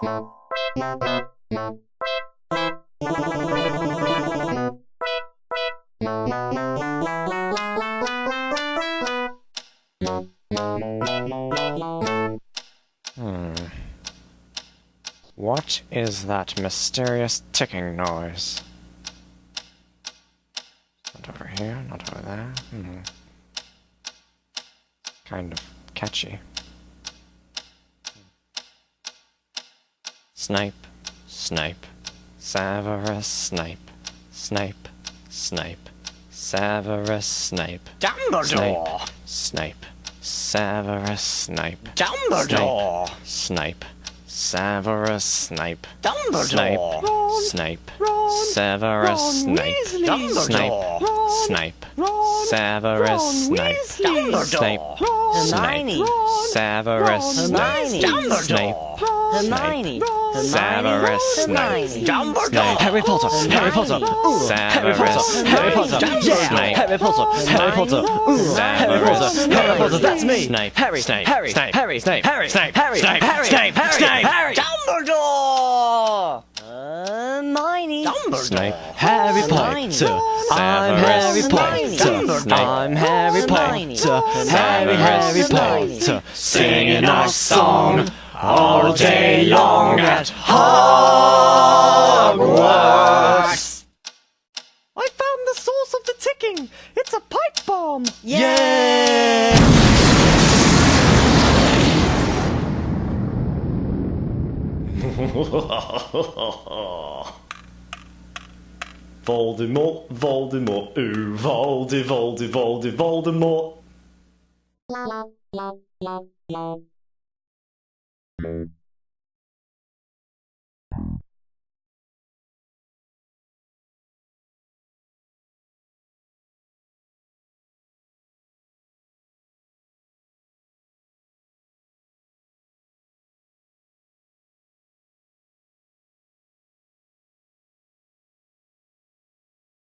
What is that mysterious ticking noise? Not over here, not over there. Kind of catchy. Snape, Snape, Severus Snape, Snape, Snape, Severus Snape, Dumbledore! Snape, Severus Snape, Dumbledore! Snape, Severus Snape, Dumbledore! Snape, Severus Snape, Dumbledore! Snape, Severus Snape, Snape, Hermione! Severus Snape, Snape, Hermione! Severus Snape, Dumbledore! Harry Potter! Harry Potter! Harry Potter! Harry Potter! Yeah! Harry Potter! Harry Potter! Harry Potter! Harry Potter! That's me! Snape, Harry! Snape, Harry! Snape, Harry! Snape, Harry! Snape, Harry! Snape, Harry! Snape, Harry! Snape, Harry! Dumbledore! Hermione! Snape, Harry Hermione. Potter! I'm Harry Potter! I'm Harry Potter! Harry Potter! singing our song all day long at Hogwarts! I found the source of the ticking! It's a pipe bomb! Yay! Voldemort, Voldemort, ooh, Voldemort.